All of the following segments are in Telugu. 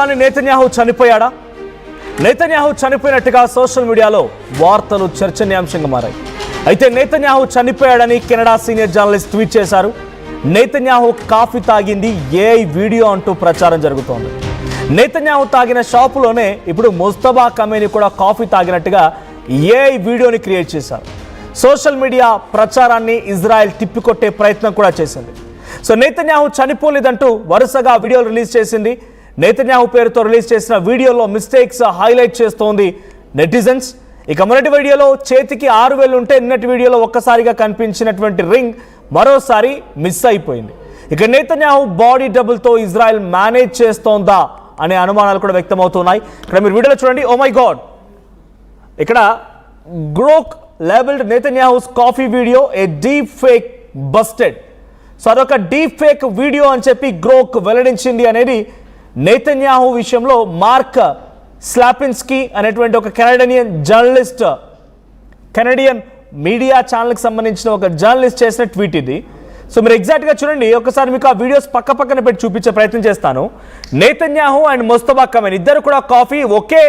ప్రధాని నెతన్యాహు చనిపోయాడా? నెతన్యాహు చనిపోయినట్టుగా సోషల్ మీడియాలో వార్తలు చర్చనీయాంశంగా మారాయి. అయితే నెతన్యాహు చనిపోయాడని కెనడా సీనియర్ జర్నలిస్ట్ ట్వీట్ చేశారు. నెతన్యాహు కాఫీ తాగింది ఏఐ వీడియో అంటూ ప్రచారం జరుగుతోంది. నెతన్యాహు తాగిన షాపులోనే ఇప్పుడు ముస్తఫా కమేనీ కూడా కాఫీ తాగినట్టుగా ఏఐ వీడియోని క్రియేట్ చేశారు. సోషల్ మీడియా ప్రచారాన్ని ఇజ్రాయెల్ తిప్పికొట్టే ప్రయత్నం కూడా చేసింది. సో నెతన్యాహు చనిపోలేదంటూ వరుసగా వీడియోలు రిలీజ్ చేసింది. నెతన్యాహు పేరుతో రిలీజ్ చేసిన వీడియోలో మిస్టేక్స్ హైలైట్ చేస్తోంది నెటిజన్స్. ఇక మొదటి వీడియోలో చేతికి 6 వేలు ఉంటే నిన్నటి వీడియోలో ఒక్కసారిగా కనిపించినటువంటి రింగ్ మరోసారి మిస్ అయిపోయింది. ఇక నెతన్యాహు బాడీ డబుల్తో ఇజ్రాయెల్ మేనేజ్ చేస్తోందా అనే అనుమానాలు కూడా వ్యక్తమవుతున్నాయి. ఇక్కడ మీరు వీడియోలో చూడండి. ఓ మై గాడ్, ఇక్కడ Grok labelled Netanyahu's coffee video a deep fake busted. So అదొక డీప్ ఫేక్ వీడియో అని చెప్పి గ్రోక్ వెల్లడించింది అనేది నెతన్యాహు విషయంలో మార్క్ స్లాపిన్స్కీ అనేటువంటి ఒక కెనడియన్ జర్నలిస్ట్, కెనడియన్ మీడియా ఛానల్కి సంబంధించిన ఒక జర్నలిస్ట్ చేసిన ట్వీట్ ఇది. సో మీరు ఎగ్జాక్ట్గా చూడండి. ఒకసారి మీకు ఆ వీడియోస్ పక్క పక్కన పెట్టి చూపించే ప్రయత్నం చేస్తాను. నెతన్యాహు అండ్ ముస్తఫా కమేనీ ఇద్దరు కూడా కాఫీ ఒకే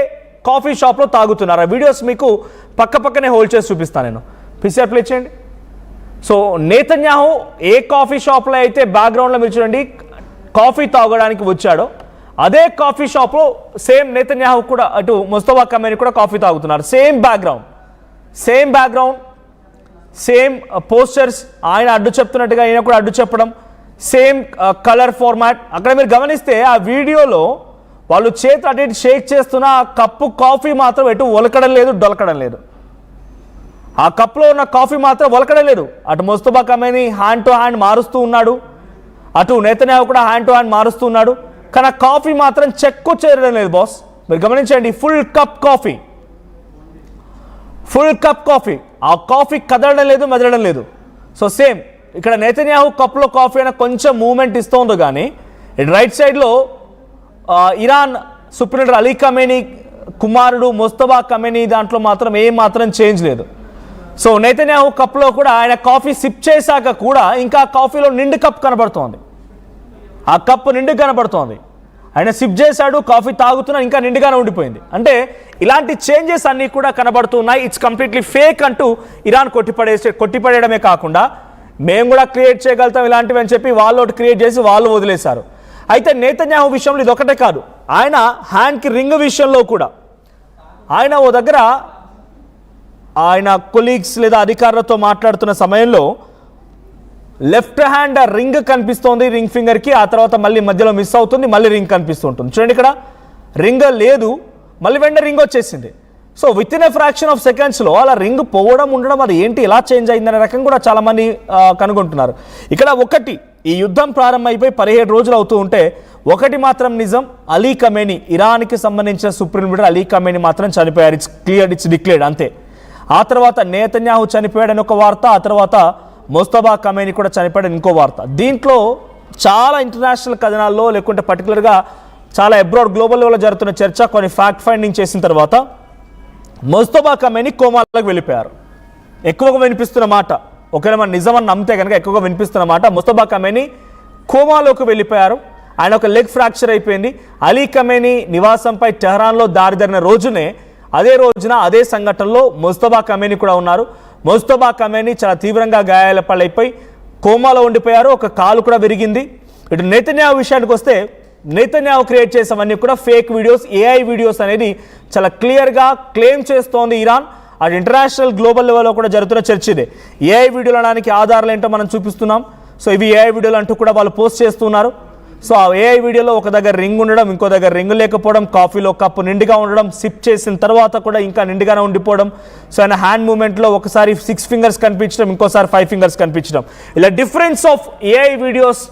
కాఫీ షాప్లో తాగుతున్నారు. ఆ వీడియోస్ మీకు పక్క పక్కనే హోల్డ్ చేసి చూపిస్తాను నేను. పిక్చర్ ప్లే చేయండి. సో నెతన్యాహు ఏ కాఫీ షాప్లో అయితే బ్యాక్గ్రౌండ్లో మీరు చూడండి కాఫీ తాగడానికి వచ్చాడో అదే కాఫీ షాప్లో సేమ్ నెతన్యాహు కూడా అటు ముస్తఫా కమేనీ కూడా కాఫీ తాగుతున్నారు. Same background, same posters. ఆయన అడ్డు చెప్తున్నట్టుగా ఈయన కూడా అడ్డు చెప్పడం, సేమ్ కలర్ ఫార్మాట్. అక్కడ మీరు గమనిస్తే ఆ వీడియోలో వాళ్ళు చేతి అటు ఇటు షేక్ చేస్తున్న ఆ కప్పు కాఫీ మాత్రం ఎటు ఒలకడం లేదు, డొలకడం లేదు. ఆ కప్లో ఉన్న కాఫీ మాత్రం ఒలకడం లేదు. అటు Mustafa Khamenei hand to hand మారుస్తూ ఉన్నాడు, అటు నెతన్యాహు కూడా హ్యాండ్ టు హ్యాండ్ మారుస్తూ ఉన్నాడు. కానీ ఆ కాఫీ మాత్రం చెక్కు చేరడం లేదు బాస్. మీరు గమనించండి, ఫుల్ కప్ కాఫీ, ఆ కాఫీ కదలడం లేదు, మెదలడం లేదు. సో సేమ్ ఇక్కడ నెతన్యాహు కప్లో కాఫీ అయినా కొంచెం మూమెంట్ ఇస్తోంది, కానీ ఇటు రైట్ సైడ్లో Iran supreme leader Ali Khamenei కుమారుడు ముస్తఫా కమేనీ దాంట్లో మాత్రం ఏమాత్రం చేంజ్ లేదు. సో నెతన్యాహు కప్లో కూడా ఆయన కాఫీ సిప్ చేశాక కూడా ఇంకా కాఫీలో నిండు కప్ కనబడుతోంది. ఆ కప్పు నిండు కనబడుతోంది. ఆయన సిప్ చేశాడు, కాఫీ తాగుతున్నా ఇంకా నిండుగానే ఉండిపోయింది. అంటే ఇలాంటి చేంజెస్ అన్నీ కూడా కనబడుతున్నాయి. ఇట్స్ కంప్లీట్లీ ఫేక్ అంటూ ఇరాన్ కొట్టిపడేయడమే కాకుండా మేము కూడా క్రియేట్ చేయగలుగుతాం ఇలాంటివి అని చెప్పి వాళ్ళు ఒకటి క్రియేట్ చేసి వాళ్ళు వదిలేశారు. అయితే నెతన్యాహు విషయంలో ఇది ఒకటే కాదు, ఆయన హ్యాండ్కి రింగ్ విషయంలో కూడా ఆయన ఓ దగ్గర ఆయన కొలీగ్స్ లేదా అధికారులతో మాట్లాడుతున్న సమయంలో లెఫ్ట్ హ్యాండ్ రింగ్ కనిపిస్తోంది, రింగ్ ఫింగర్కి. ఆ తర్వాత మళ్ళీ మధ్యలో మిస్ అవుతుంది, మళ్ళీ రింగ్ కనిపిస్తుంటుంది. చూడండి, ఇక్కడ రింగ్ లేదు, మళ్ళీ వెంటనే రింగ్ వచ్చేసింది. So with in a fraction of సెకండ్స్లో అలా రింగ్ పోవడం ఉండడం, అది ఏంటి ఇలా చేంజ్ అయిందనే రకం కూడా చాలామంది కనుగొంటున్నారు. ఇక్కడ ఒకటి, ఈ యుద్ధం ప్రారంభమైపోయి 17 రోజులు అవుతూ ఉంటే ఒకటి మాత్రం నిజం, అలీ కమేనీ, ఇరాన్కి సంబంధించిన సుప్రీం లీడర్ అలీ కమేనీ మాత్రం చనిపోయారు. ఇట్స్ క్లియర్, ఇట్స్ డిక్లేర్డ్, అంతే. ఆ తర్వాత నెతన్యాహు చనిపోయాడని ఒక వార్త, ఆ తర్వాత ముస్తఫా కమేనీ కూడా చనిపోయాడని ఇంకో వార్త. దీంట్లో చాలా ఇంటర్నేషనల్ కథనాల్లో లేకుంటే పర్టికులర్గా చాలా అబ్రాడ్ గ్లోబల్ లెవెల్లో జరుగుతున్న చర్చ, కొన్ని ఫ్యాక్ట్ ఫైండింగ్ చేసిన తర్వాత ముస్తఫా కమేనీ కోమాలోకి వెళ్ళిపోయారు. ఎక్కువగా వినిపిస్తున్న మాట, ఒకవేళ మన నిజమని నమ్మితే కనుక ఎక్కువగా వినిపిస్తున్న మాట, ముస్తఫా కమేనీ కోమాలోకి వెళ్ళిపోయారు. ఆయన ఒక లెగ్ ఫ్రాక్చర్ అయిపోయింది. అలీ కమేనీ నివాసంపై టెహరాన్లో దారి జరిగిన రోజునే, అదే రోజున అదే సంఘటనలో ముస్తఫా కమేనీ కూడా ఉన్నారు. ముస్తఫా కమేనీ చాలా తీవ్రంగా గాయాల పాలైపోయి కోమాలో ఉండిపోయారు. ఒక కాలు కూడా విరిగింది. ఇటు నెతన్యాహు విషయానికి వస్తే, నెతన్యాహు క్రియేట్ చేసేవన్నీ కూడా ఫేక్ వీడియోస్, ఏఐ వీడియోస్ అనేది చాలా క్లియర్గా క్లెయిమ్ చేస్తోంది ఇరాన్. అది ఇంటర్నేషనల్ గ్లోబల్ లెవెల్లో కూడా జరుగుతున్న చర్చ ఇదే. ఏఐ వీడియోలు అనడానికి ఆధారాలు ఏంటో మనం చూపిస్తున్నాం. సో ఇవి ఏఐ వీడియోలు అంటూ కూడా వాళ్ళు పోస్ట్ చేస్తున్నారు. సో ఆ ఏఐ వీడియోలో ఒక దగ్గర రింగ్ ఉండడం, ఇంకో దగ్గర రింగ్ లేకపోవడం, కాఫీలో కప్పు నిండుగా ఉండడం, సిప్ చేసిన తర్వాత కూడా ఇంకా నిండుగానే ఉండిపోవడం. సో ఆయన హ్యాండ్ మూమెంట్లో ఒకసారి 6 ఫింగర్స్ కనిపించడం, ఇంకోసారి 5 ఫింగర్స్ కనిపించడం. ఇలా difference of AI videos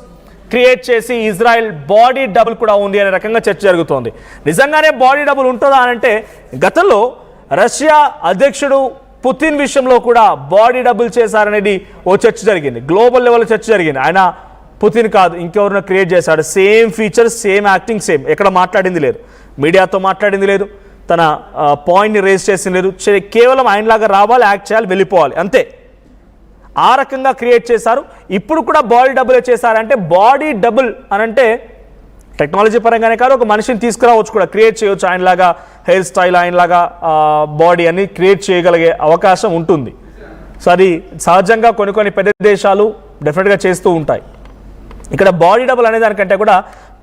create చేసి ఇజ్రాయెల్ బాడీ డబుల్ కూడా ఉంది అనే రకంగా చర్చ జరుగుతోంది. నిజంగానే బాడీ డబుల్ ఉంటుందా అంటే, గతంలో రష్యా అధ్యక్షుడు పుతిన్ విషయంలో కూడా బాడీ డబుల్ చేశారనేది ఓ చర్చ జరిగింది, గ్లోబల్ లెవెల్ చర్చ జరిగింది. ఆయన పుతిన్ కాదు, ఇంకెవరినో క్రియేట్ చేశాడు. Same features, same acting, same. ఎక్కడ మాట్లాడింది లేదు, మీడియాతో మాట్లాడింది లేదు, తన పాయింట్ని రేజ్ చేసింది లేదు. కేవలం ఆయనలాగా రావాలి, యాక్ట్ చేయాలి, వెళ్ళిపోవాలి, అంతే. ఆ రకంగా క్రియేట్ చేశారు. ఇప్పుడు కూడా బాడీ డబుల్ చేశారంటే, బాడీ డబుల్ అనంటే టెక్నాలజీ పరంగానే కాదు, ఒక మనిషిని తీసుకురావచ్చు కూడా, క్రియేట్ చేయవచ్చు, ఆయనలాగా హెయిర్ స్టైల్, ఆయనలాగా బాడీ అన్ని క్రియేట్ చేయగలిగే అవకాశం ఉంటుంది. సో అది సహజంగా కొన్ని పెద్ద దేశాలు డెఫినెట్గా చేస్తూ ఉంటాయి. ఇక్కడ బాడీ డబుల్ అనే దానికంటే కూడా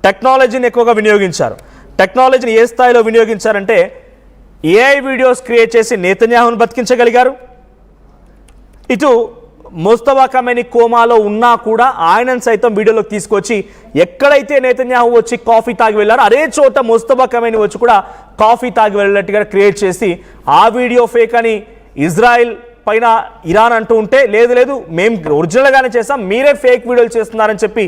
టెక్నాలజీని ఎక్కువగా వినియోగించారు. టెక్నాలజీని ఏ స్థాయిలో వినియోగించారంటే ఏఐ వీడియోస్ క్రియేట్ చేసి నేతన్యాహును బతికించగలిగారు. ఇటు ముస్తఫా ఖమైనీ కోమాలో ఉన్నా కూడా ఆయనను సైతం వీడియోలోకి తీసుకొచ్చి ఎక్కడైతే నేతన్యాహు వచ్చి కాఫీ తాగి వెళ్ళారో అదే చోట ముస్తఫా ఖమైనీ వచ్చి కూడా కాఫీ తాగి వెళ్ళినట్టుగా క్రియేట్ చేసి ఆ వీడియో ఫేక్ అని ఇజ్రాయెల్ పైన ఇరాన్ అంటూ ఉంటే, లేదు మేము ఒరిజినల్గానే చేస్తాం, మీరే ఫేక్ వీడియోలు చేస్తున్నారని చెప్పి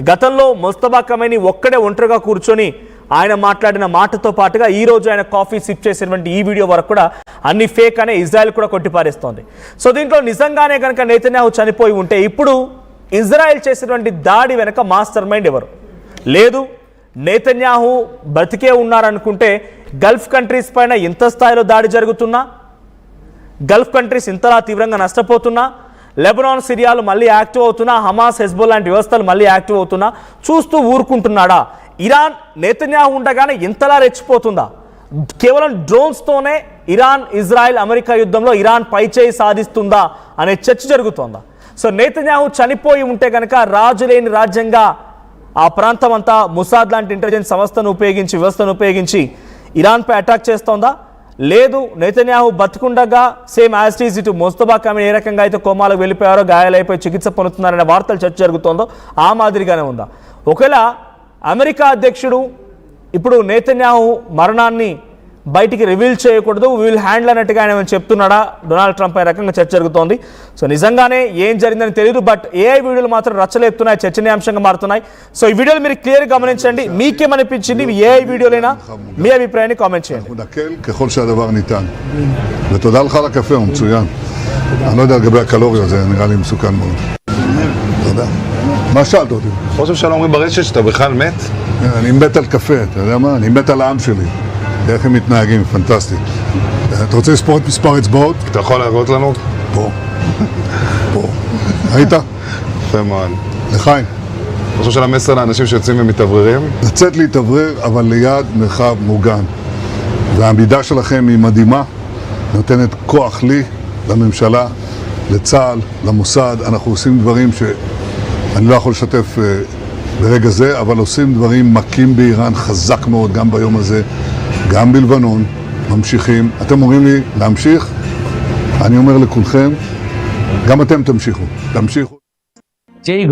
గతంలో ముస్తఫా ఖమైనీ ఒక్కడే ఒంటరిగా కూర్చొని ఆయన మాట్లాడిన మాటతో పాటుగా ఈరోజు ఆయన కాఫీ సిప్ చేసినటువంటి ఈ వీడియో వరకు కూడా అన్ని ఫేక్ అనే ఇజ్రాయెల్ కూడా కొట్టిపారేస్తోంది. సో దీంట్లో నిజంగానే కనుక నేతన్యాహు చనిపోయి ఉంటే ఇప్పుడు ఇజ్రాయెల్ చేసినటువంటి దాడి వెనక మాస్టర్ మైండ్ ఎవరు? లేదు, నేతన్యాహు బ్రతికే ఉన్నారనుకుంటే గల్ఫ్ కంట్రీస్ పైన ఇంత స్థాయిలో దాడి జరుగుతున్నా, గల్ఫ్ కంట్రీస్ ఇంతలా తీవ్రంగా నష్టపోతున్నా, లెబనాన్, సిరియాలు మళ్ళీ యాక్టివ్ అవుతున్నా, హమాస్, హెజ్బుల్లా లాంటి వ్యవస్థలు మళ్ళీ యాక్టివ్ అవుతున్నా చూస్తూ ఊరుకుంటున్నాడా? ఇరాన్ నేతన్యాహు ఉండగానే ఇంతలా రెచ్చిపోతుందా? కేవలం డ్రోన్స్తోనే ఇరాన్, ఇజ్రాయెల్, అమెరికా యుద్ధంలో ఇరాన్ పైచేయి సాధిస్తుందా అనే చర్చ జరుగుతోందా? సో నేతన్యాహు చనిపోయి ఉంటే కనుక రాజులేని రాజ్యంగా ఆ ప్రాంతం అంతా ముసాద్ లాంటి ఇంటెలిజెన్స్ వ్యవస్థను ఉపయోగించి ఇరాన్పై అటాక్ చేస్తోందా? లేదు, నేతన్యాహు బతికుండగా సేమ్ యాజ్ ఇట్ ఈజ్ ఇటు ముస్తఫా ఖమైనీ ఏ రకంగా అయితే కోమాలకు వెళ్ళిపోయారో, గాయాలైపోయి చికిత్స పొందుతున్నారనే వార్తలు చర్చ జరుగుతోందో ఆ మాదిరిగానే ఉందా? ఒకవేళ అమెరికా అధ్యక్షుడు ఇప్పుడు నేతన్యాహు మరణాన్ని బయటికి రివీల్ చేయకూడదు, విల్ హ్యాండిల్ అన్నట్టుగా ఆయన చెప్తున్నాడా డొనాల్డ్ ట్రంప్ అనే రకంగా చర్చ జరుగుతోంది. సో నిజంగానే ఏం జరిగిందని తెలియదు, బట్ ఏఐ వీడియోలు మాత్రం రచ్చలేపుతున్నాయి, చర్చనీయాంశంగా మారుతున్నాయి. సో ఈ వీడియోలు మీరు క్లియర్ గమనించండి, మీకేమనిపించింది? ఏఐ వీడియోలైనా మీ అభిప్రాయాన్ని కామెంట్ చేయండి. מה שאלת אותי? חושב שלא אומרים ברשת שאתה בכלל מת? אני מת על קפה, אתה יודע מה? אני מת על העם שלי. איך הם מתנהגים, פנטסטי. אתה רוצה לספור את מספר אצבעות? אתה יכול להראות לנו? פה. פה. ראית? יפה מאוד. לחיים. חושב של המסר לאנשים שיוצאים ומתאווררים? לצאת להתאוורר, אבל ליד מרחב מוגן. והעמידה שלכם היא מדהימה, נותנת כוח לי, לממשלה, לצה"ל, למוסד. אנחנו עושים דברים אני לא יכול לשתף ברגע זה, אבל עושים דברים מכים באיראן חזק מאוד, גם ביום הזה, גם בלבנון, ממשיכים. אתם אומרים לי להמשיך? אני אומר לכולכם, גם אתם תמשיכו.